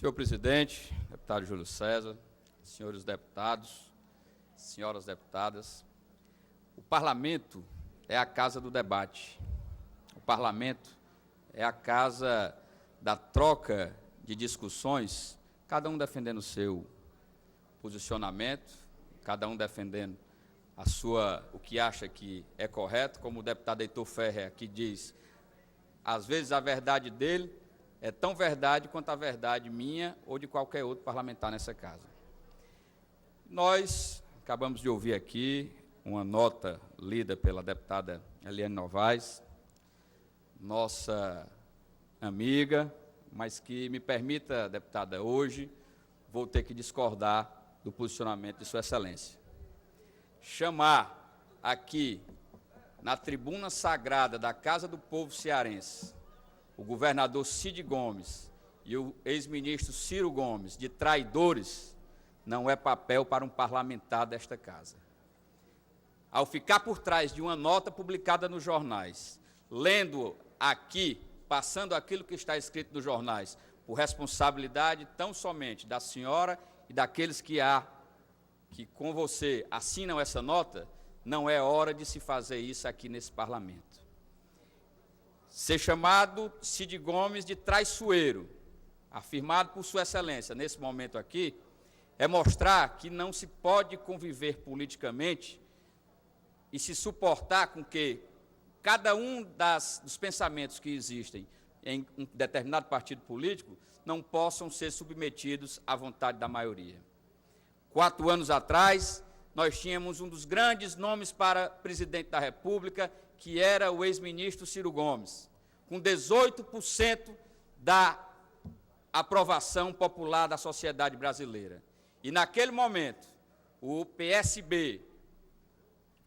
Senhor presidente, deputado Júlio César, senhores deputados, senhoras deputadas, o parlamento é a casa do debate. O parlamento é a casa da troca de discussões, cada um defendendo o seu posicionamento, cada um defendendo o que acha que é correto, como o deputado Heitor Ferrer aqui diz, às vezes a verdade dele é tão verdade quanto a verdade minha ou de qualquer outro parlamentar nessa casa. Nós acabamos de ouvir aqui uma nota lida pela deputada Eliane Novaes, nossa amiga, mas que me permita, deputada, hoje vou ter que discordar do posicionamento de Sua Excelência. Chamar aqui, na tribuna sagrada da Casa do Povo Cearense, o governador Cid Gomes e o ex-ministro Ciro Gomes de traidores não é papel para um parlamentar desta casa. Ao ficar por trás de uma nota publicada nos jornais, lendo aqui, passando aquilo que está escrito nos jornais, por responsabilidade tão somente da senhora e daqueles que com você assinam essa nota, não é hora de se fazer isso aqui nesse parlamento. Ser chamado Cid Gomes de traiçoeiro, afirmado por Sua Excelência nesse momento aqui, é mostrar que não se pode conviver politicamente e se suportar com que cada um dos pensamentos que existem em um determinado partido político não possam ser submetidos à vontade da maioria. 4 anos atrás, nós tínhamos um dos grandes nomes para presidente da República, que era o ex-ministro Ciro Gomes, com 18% da aprovação popular da sociedade brasileira. E, naquele momento, o PSB,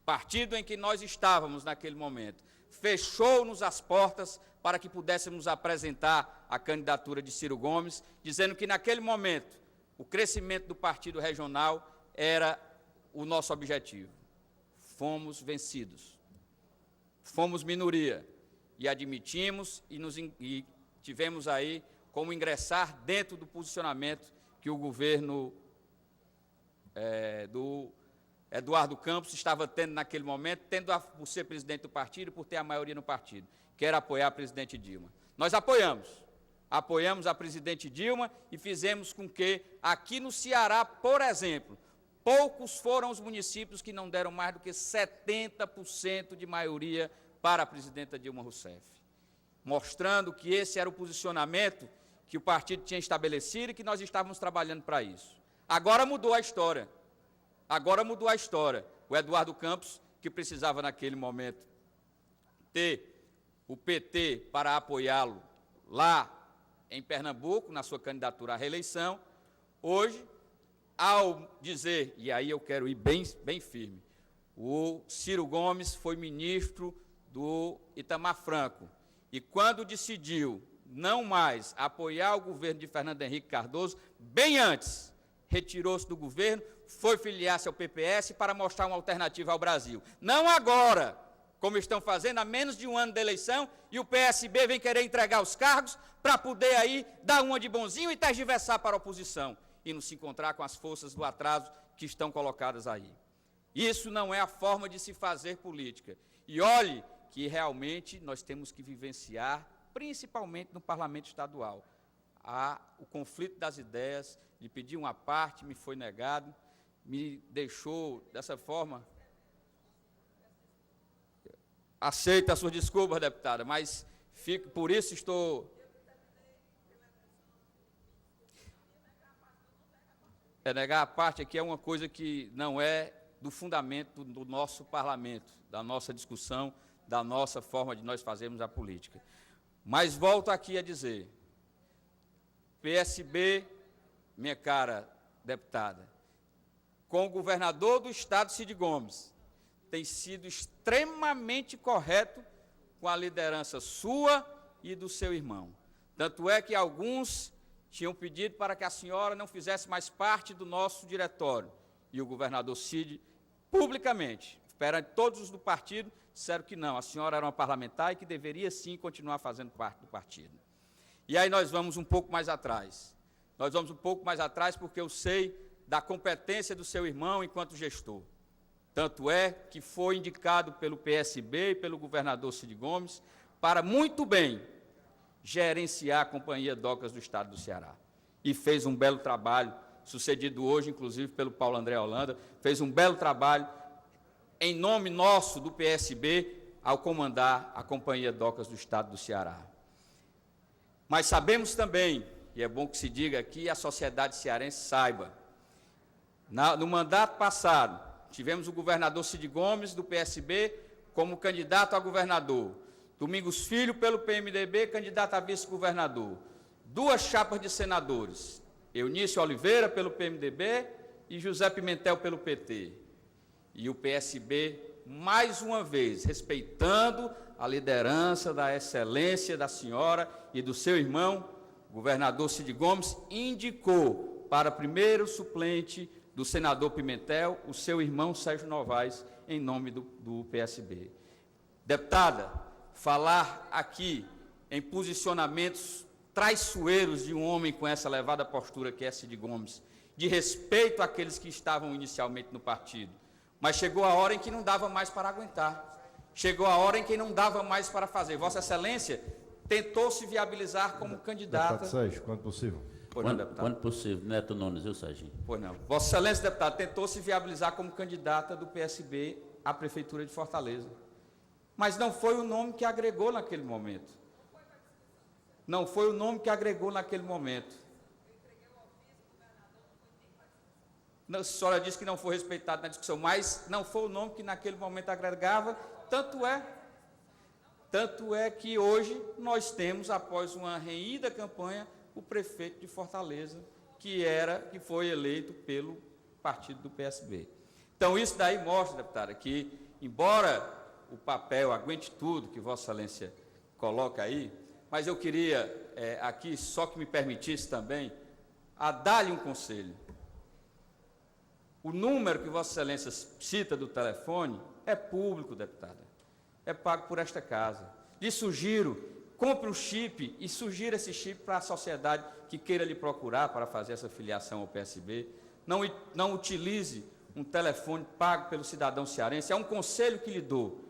partido em que nós estávamos naquele momento, fechou-nos as portas para que pudéssemos apresentar a candidatura de Ciro Gomes, dizendo que, naquele momento, o crescimento do partido regional era o nosso objetivo. Fomos vencidos. Fomos minoria e admitimos e tivemos aí como ingressar dentro do posicionamento que o governo do Eduardo Campos estava tendo naquele momento, por ser presidente do partido, por ter a maioria no partido, que era apoiar a presidente Dilma. Nós apoiamos a presidente Dilma e fizemos com que, aqui no Ceará, por exemplo, poucos foram os municípios que não deram mais do que 70% de maioria para a presidenta Dilma Rousseff, mostrando que esse era o posicionamento que o partido tinha estabelecido e que nós estávamos trabalhando para isso. Agora mudou a história. O Eduardo Campos, que precisava naquele momento ter o PT para apoiá-lo lá em Pernambuco, na sua candidatura à reeleição, hoje, ao dizer, e aí eu quero ir bem firme, o Ciro Gomes foi ministro do Itamar Franco, e quando decidiu não mais apoiar o governo de Fernando Henrique Cardoso, bem antes, retirou-se do governo, foi filiar-se ao PPS para mostrar uma alternativa ao Brasil. Não agora, como estão fazendo, há menos de um ano da eleição, e o PSB vem querer entregar os cargos para poder aí dar uma de bonzinho e tergiversar para a oposição, e não se encontrar com as forças do atraso que estão colocadas aí. Isso não é a forma de se fazer política. E olhe que realmente nós temos que vivenciar, principalmente no parlamento estadual, o conflito das ideias, lhe pedi uma parte, me foi negado, me deixou dessa forma. Aceito as suas desculpas, deputada, mas por isso estou... negar a parte aqui é uma coisa que não é do fundamento do nosso parlamento, da nossa discussão, da nossa forma de nós fazermos a política. Mas volto aqui a dizer, PSB, minha cara deputada, com o governador do estado, Cid Gomes, tem sido extremamente correto com a liderança sua e do seu irmão. Tanto é que alguns tinham pedido para que a senhora não fizesse mais parte do nosso diretório. E o governador Cid, publicamente, perante todos os do partido, disseram que não, a senhora era uma parlamentar e que deveria sim continuar fazendo parte do partido. E aí nós vamos um pouco mais atrás. Nós vamos um pouco mais atrás porque eu sei da competência do seu irmão enquanto gestor. Tanto é que foi indicado pelo PSB e pelo governador Cid Gomes para muito bem gerenciar a Companhia Docas do Estado do Ceará. E fez um belo trabalho, sucedido hoje, inclusive, pelo Paulo André Holanda, fez um belo trabalho em nome nosso do PSB ao comandar a Companhia Docas do Estado do Ceará. Mas sabemos também, e é bom que se diga aqui, a sociedade cearense saiba, no mandato passado, tivemos o governador Cid Gomes, do PSB, como candidato a governador. Domingos Filho, pelo PMDB, candidato a vice-governador. 2 chapas de senadores, Eunício Oliveira, pelo PMDB, e José Pimentel, pelo PT. E o PSB, mais uma vez, respeitando a liderança da excelência da senhora e do seu irmão, governador Cid Gomes, indicou para primeiro suplente do senador Pimentel, o seu irmão Sérgio Novaes, em nome do PSB. Deputada, falar aqui em posicionamentos traiçoeiros de um homem com essa elevada postura que é Cid Gomes, de respeito àqueles que estavam inicialmente no partido, mas chegou a hora em que não dava mais para aguentar, chegou a hora em que não dava mais para fazer. Vossa Excelência tentou se viabilizar como candidata... Deputado Sérgio, quando possível. Quando possível, Neto Nunes, viu, Serginho? Pois não. Vossa Excelência, deputado, tentou se viabilizar como candidata do PSB à Prefeitura de Fortaleza. Mas não foi o nome que agregou naquele momento. Não foi o nome que agregou naquele momento. A senhora disse que não foi respeitado na discussão, mas não foi o nome que naquele momento agregava, tanto é que hoje nós temos, após uma renhida campanha, o prefeito de Fortaleza, que foi eleito pelo partido do PSB. Então, isso daí mostra, deputada, que, embora o papel aguente tudo que Vossa Excelência coloca aí, mas eu queria, aqui, só que me permitisse também, a dar-lhe um conselho. O número que Vossa Excelência cita do telefone é público, deputada. É pago por esta casa. Lhe sugiro, compre um chip e sugira esse chip para a sociedade que queira lhe procurar para fazer essa filiação ao PSB. Não utilize um telefone pago pelo cidadão cearense. É um conselho que lhe dou.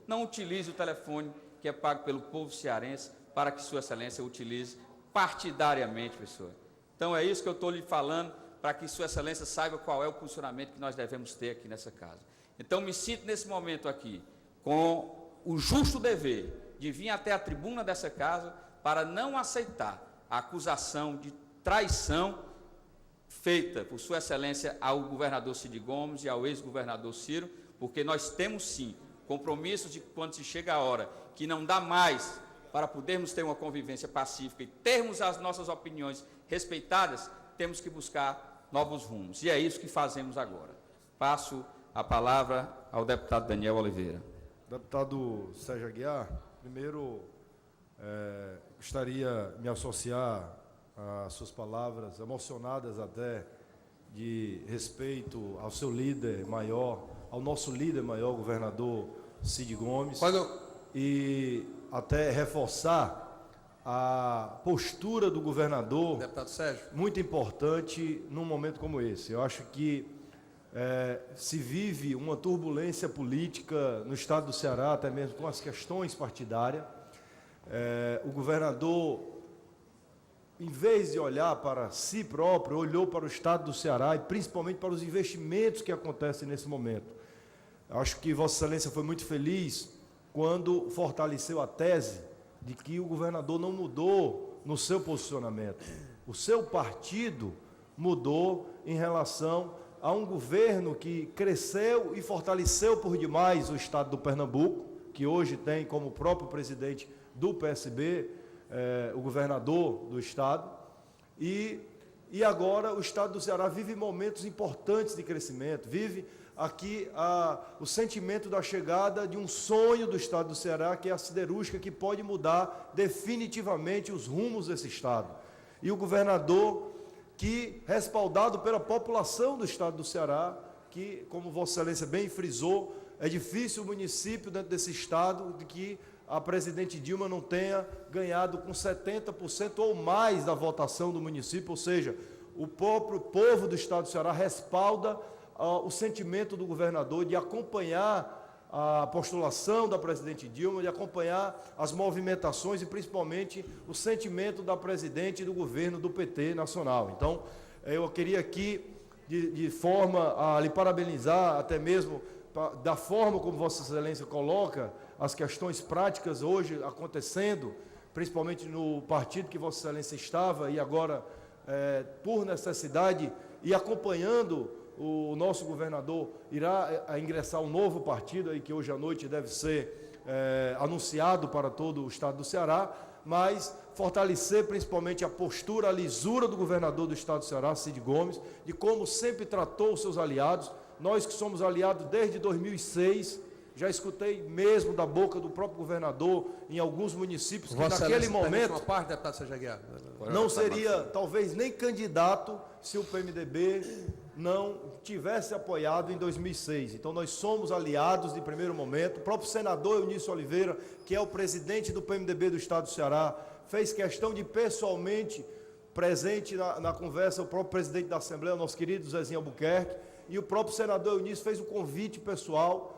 Não utilize o telefone que é pago pelo povo cearense para que Sua Excelência utilize partidariamente, pessoal. Então, é isso que eu estou lhe falando, para que Sua Excelência saiba qual é o funcionamento que nós devemos ter aqui nessa casa. Então, me sinto nesse momento aqui com o justo dever de vir até a tribuna dessa casa para não aceitar a acusação de traição feita por Sua Excelência ao governador Cid Gomes e ao ex-governador Ciro, porque nós temos, sim, compromissos de quando se chega a hora que não dá mais para podermos ter uma convivência pacífica e termos as nossas opiniões respeitadas, temos que buscar novos rumos. E é isso que fazemos agora. Passo a palavra ao deputado Daniel Oliveira. Deputado Sérgio Aguiar, primeiro gostaria de me associar às suas palavras, emocionadas até, de respeito ao seu líder maior, ao nosso líder maior, o governador Cid Gomes, e até reforçar a postura do governador, deputado Sérgio, muito importante num momento como esse. Eu acho que se vive uma turbulência política no estado do Ceará, até mesmo com as questões partidárias. O governador, em vez de olhar para si próprio, olhou para o estado do Ceará e principalmente para os investimentos que acontecem nesse momento. Eu acho que Vossa Excelência foi muito feliz quando fortaleceu a tese de que o governador não mudou no seu posicionamento. O seu partido mudou em relação a um governo que cresceu e fortaleceu por demais o estado do Pernambuco, que hoje tem como próprio presidente do PSB, o governador do estado, e agora o estado do Ceará vive momentos importantes de crescimento, vive aqui o sentimento da chegada de um sonho do estado do Ceará, que é a siderúrgica, que pode mudar definitivamente os rumos desse estado. E o governador, que, respaldado pela população do estado do Ceará, que, como Vossa Excelência bem frisou, é difícil o município dentro desse estado de que a presidente Dilma não tenha ganhado com 70% ou mais da votação do município, ou seja, o próprio povo do estado do Ceará respalda o sentimento do governador de acompanhar a postulação da presidente Dilma, de acompanhar as movimentações e principalmente o sentimento da presidente e do governo do PT nacional. Então, eu queria aqui, de forma a lhe parabenizar, até mesmo da forma como Vossa Excelência coloca as questões práticas hoje acontecendo, principalmente no partido que Vossa Excelência estava e agora, por necessidade, e acompanhando o nosso governador, irá ingressar um novo partido, aí, que hoje à noite deve ser anunciado para todo o estado do Ceará, mas fortalecer principalmente a postura, a lisura do governador do estado do Ceará, Cid Gomes, de como sempre tratou os seus aliados. Nós que somos aliados desde 2006, já escutei mesmo da boca do próprio governador em alguns municípios que naquele momento uma parte, deputado Sérgio Aguiar, não seria talvez nem candidato se o PMDB não tivesse apoiado em 2006. Então nós somos aliados de primeiro momento. O próprio senador Eunício Oliveira, que é o presidente do PMDB do estado do Ceará, fez questão de pessoalmente presente na conversa, o próprio presidente da Assembleia, o nosso querido Zezinho Albuquerque, e o próprio senador Eunício fez um convite pessoal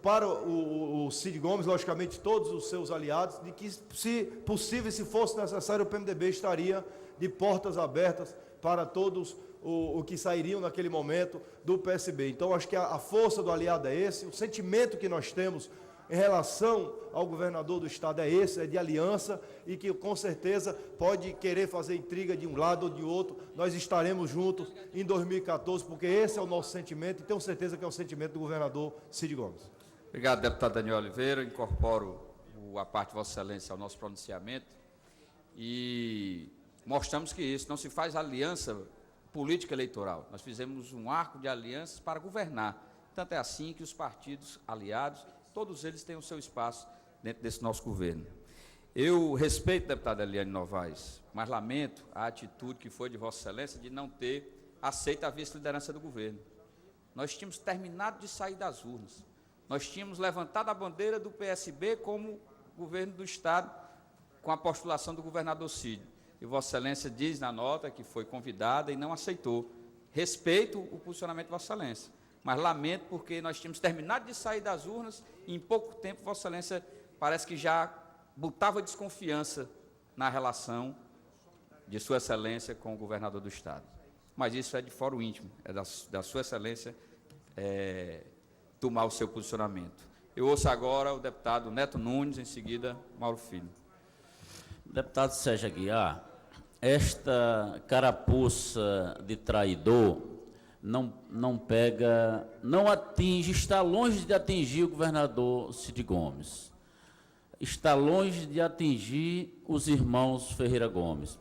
para o Cid Gomes, logicamente todos os seus aliados, de que, se possível, se fosse necessário, o PMDB estaria de portas abertas para todos o que sairiam naquele momento do PSB. Então, acho que a força do aliado é esse, o sentimento que nós temos em relação ao governador do estado é esse, é de aliança, e que com certeza pode querer fazer intriga de um lado ou de outro. Nós estaremos juntos em 2014, porque esse é o nosso sentimento, e tenho certeza que é o sentimento do governador Cid Gomes. Obrigado, deputado Daniel Oliveira. Incorporo a parte de Vossa Excelência ao nosso pronunciamento e mostramos que isso não se faz aliança política eleitoral. Nós fizemos um arco de alianças para governar. Tanto é assim que os partidos aliados, todos eles têm o seu espaço dentro desse nosso governo. Eu respeito a deputada Eliane Novaes, mas lamento a atitude que foi de Vossa Excelência de não ter aceito a vice-liderança do governo. Nós tínhamos terminado de sair das urnas. Nós tínhamos levantado a bandeira do PSB como governo do Estado, com a postulação do governador Cid. E Vossa Excelência diz na nota que foi convidada e não aceitou. Respeito o posicionamento de Vossa Excelência, mas lamento porque nós tínhamos terminado de sair das urnas e em pouco tempo Vossa Excelência parece que já botava desconfiança na relação de Sua Excelência com o governador do Estado. Mas isso é de fórum íntimo, é da Sua Excelência tomar o seu posicionamento. Eu ouço agora o deputado Neto Nunes, em seguida Mauro Filho. Deputado Sérgio Aguiar, esta carapuça de traidor não atinge, está longe de atingir o governador Cid Gomes, está longe de atingir os irmãos Ferreira Gomes.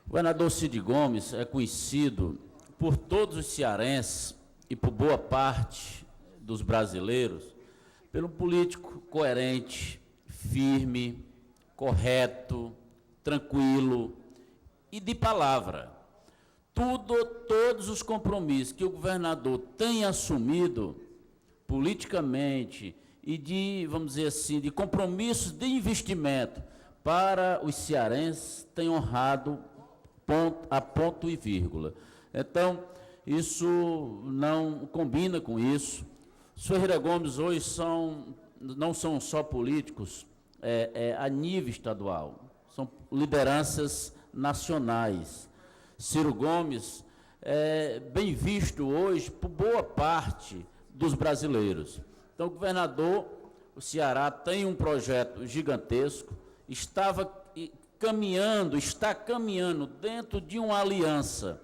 O governador Cid Gomes é conhecido por todos os cearenses e por boa parte dos brasileiros pelo político coerente, firme, correto, tranquilo e de palavra. Todos os compromissos que o governador tem assumido politicamente e de, vamos dizer assim, de compromissos de investimento para os cearenses, tem honrado a ponto e vírgula. Então, isso não combina com isso. Os Ferreira Gomes hoje não são só políticos a nível estadual, são lideranças nacionais. Ciro Gomes é bem visto hoje por boa parte dos brasileiros. Então, o governador, o Ceará tem um projeto gigantesco, está caminhando dentro de uma aliança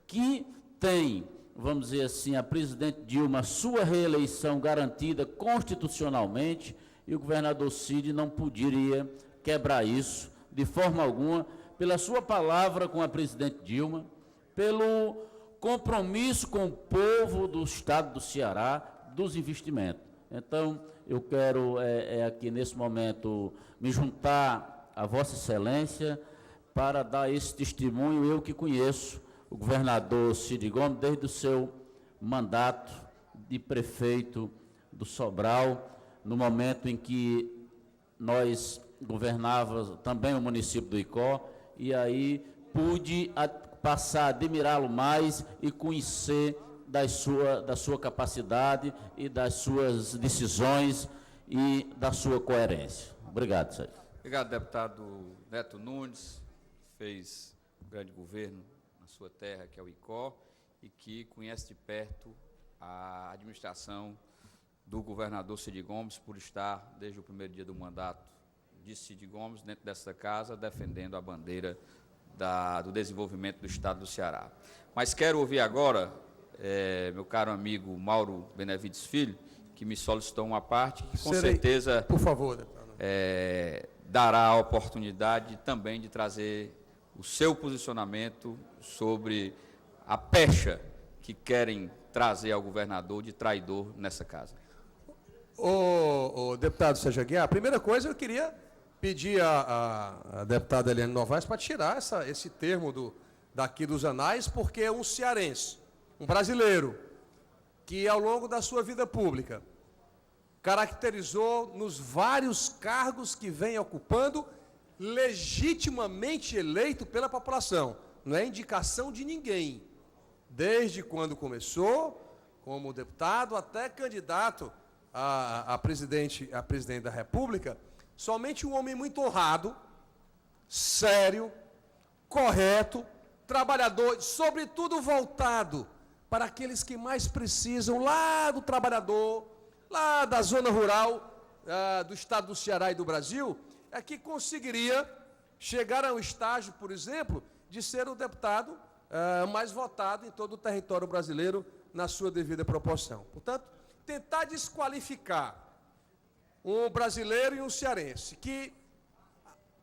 que tem, vamos dizer assim, a presidente Dilma, sua reeleição garantida constitucionalmente, e o governador Cid não poderia quebrar isso de forma alguma, pela sua palavra com a presidente Dilma, pelo compromisso com o povo do estado do Ceará, dos investimentos. Então, eu quero aqui nesse momento me juntar a Vossa Excelência para dar esse testemunho, eu que conheço o governador Cid Gomes desde o seu mandato de prefeito do Sobral, no momento em que nós governávamos também o município do Icó, e aí pude passar a admirá-lo mais e conhecer da sua capacidade e das suas decisões e da sua coerência. Obrigado, Sérgio. Obrigado, deputado Neto Nunes, que fez um grande governo na sua terra, que é o Icó, e que conhece de perto a administração do governador Cid Gomes, por estar, desde o primeiro dia do mandato de Cid Gomes, dentro dessa casa, defendendo a bandeira do desenvolvimento do Estado do Ceará. Mas quero ouvir agora, meu caro amigo Mauro Benevides Filho, que me solicitou uma parte, que com certeza, por favor, deputado, dará a oportunidade também de trazer o seu posicionamento sobre a pecha que querem trazer ao governador de traidor nessa casa. O deputado Sérgio Aguiar, a primeira coisa eu queria pedir à deputada Eliane Novaes para tirar esse termo daqui dos anais, porque é um cearense, um brasileiro, que ao longo da sua vida pública caracterizou nos vários cargos que vem ocupando, legitimamente eleito pela população. Não é indicação de ninguém. Desde quando começou, como deputado, até candidato a presidente da República, somente um homem muito honrado, sério, correto, trabalhador, sobretudo voltado para aqueles que mais precisam, lá do trabalhador, lá da zona rural do estado do Ceará e do Brasil, é que conseguiria chegar a um estágio, por exemplo, de ser o deputado mais votado em todo o território brasileiro na sua devida proporção. Portanto, tentar desqualificar um brasileiro e um cearense, que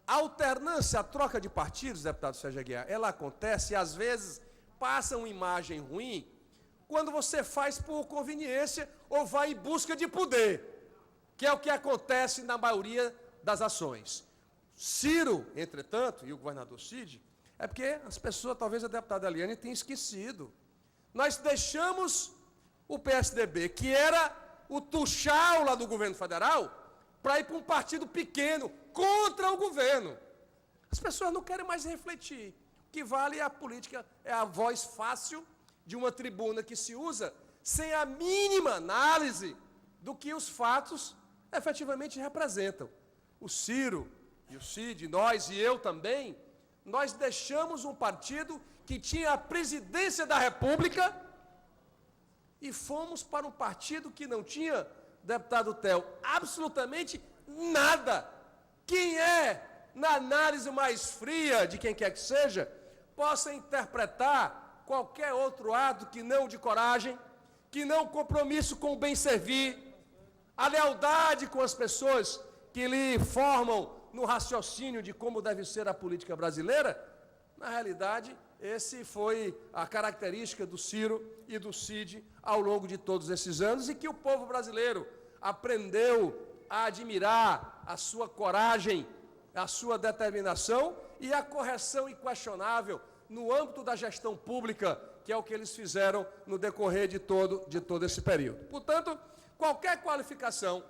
a alternância, a troca de partidos, deputado Sérgio Aguiar, ela acontece e às vezes passa uma imagem ruim quando você faz por conveniência ou vai em busca de poder, que é o que acontece na maioria das ações. Ciro, entretanto, e o governador Cid, é porque as pessoas, talvez a deputada Eliane tenha esquecido. Nós deixamos o PSDB, que era o tuchal lá do governo federal, para ir para um partido pequeno, contra o governo. As pessoas não querem mais refletir. O que vale é a política, é a voz fácil de uma tribuna que se usa sem a mínima análise do que os fatos efetivamente representam. O Ciro e o Cid, nós e eu também, nós deixamos um partido que tinha a presidência da República e fomos para um partido que não tinha, deputado Theo, absolutamente nada. Quem é, na análise mais fria de quem quer que seja, possa interpretar qualquer outro ato que não de coragem, que não compromisso com o bem servir, a lealdade com as pessoas que lhe formam no raciocínio de como deve ser a política brasileira. Na realidade, esse foi a característica do Ciro e do Cid ao longo de todos esses anos, e que o povo brasileiro aprendeu a admirar a sua coragem, a sua determinação e a correção inquestionável no âmbito da gestão pública, que é o que eles fizeram no decorrer de todo esse período. Portanto, qualquer qualificação,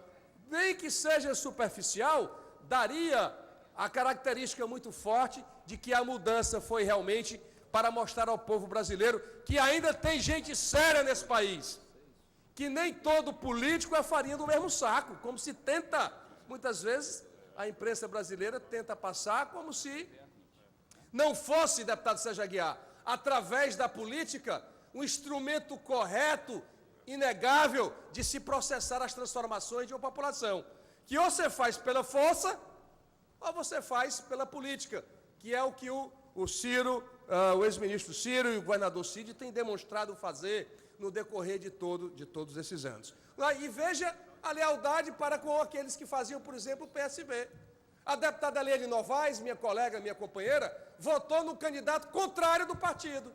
nem que seja superficial, daria a característica muito forte de que a mudança foi realmente para mostrar ao povo brasileiro que ainda tem gente séria nesse país, que nem todo político é farinha do mesmo saco, como se tenta, muitas vezes, a imprensa brasileira tenta passar como se não fosse, deputado Sérgio Aguiar, através da política, um instrumento correto, inegável, de se processar as transformações de uma população, que ou você faz pela força, ou você faz pela política, que é o que o Ciro, o ex-ministro Ciro e o governador Cid têm demonstrado fazer no decorrer de todos esses anos. E veja a lealdade para com aqueles que faziam, por exemplo, o PSB. A deputada Eliane Novaes, minha colega, minha companheira, votou no candidato contrário do partido.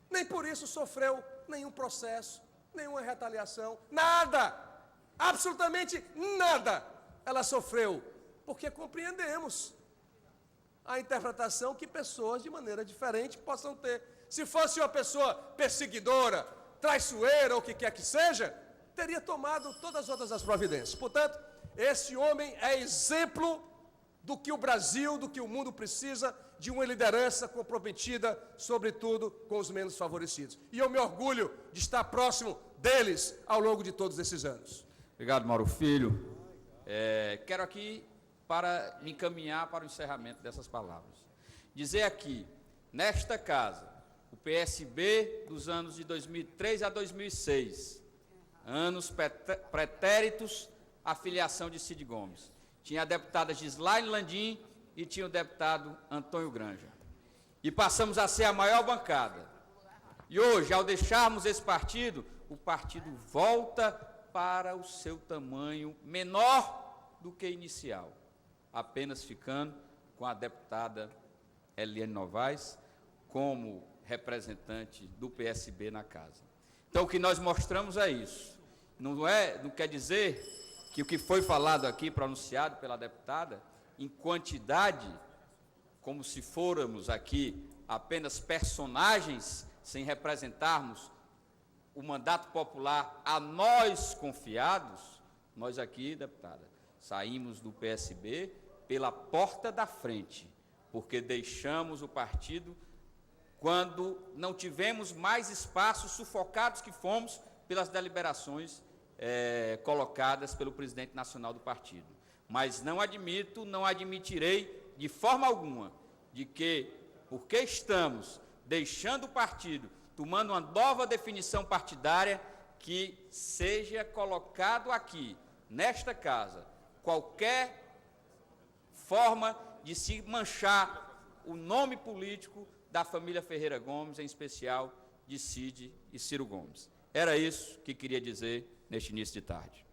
Nem por isso sofreu nenhum processo, nenhuma retaliação, nada, absolutamente nada ela sofreu, porque compreendemos a interpretação que pessoas de maneira diferente possam ter. Se fosse uma pessoa perseguidora, traiçoeira ou o que quer que seja, teria tomado todas as outras providências. Portanto, Esse homem é exemplo do que o Brasil, do que o mundo precisa, de uma liderança comprometida, sobretudo, com os menos favorecidos. E eu me orgulho de estar próximo deles ao longo de todos esses anos. Obrigado, Mauro Filho. Quero aqui, para me encaminhar para o encerramento dessas palavras, dizer aqui, nesta casa, o PSB dos anos de 2003 a 2006, anos pretéritos à filiação de Cid Gomes. Tinha a deputada Gislaine Landim e tinha o deputado Antônio Granja. E passamos a ser a maior bancada. E hoje, ao deixarmos esse partido, o partido volta para o seu tamanho menor do que inicial, apenas ficando com a deputada Eliane Novaes como representante do PSB na casa. Então, o que nós mostramos é isso. Não quer dizer que o que foi falado aqui, pronunciado pela deputada, em quantidade, como se fôramos aqui apenas personagens, sem representarmos o mandato popular a nós confiados, nós aqui, deputada, saímos do PSB pela porta da frente, porque deixamos o partido quando não tivemos mais espaço, sufocados que fomos pelas deliberações colocadas pelo presidente nacional do partido. Mas não admito, não admitirei de forma alguma de que, porque estamos deixando o partido, tomando uma nova definição partidária, que seja colocado aqui, nesta casa, qualquer forma de se manchar o nome político da família Ferreira Gomes, em especial de Cid e Ciro Gomes. Era isso que queria dizer neste início de tarde.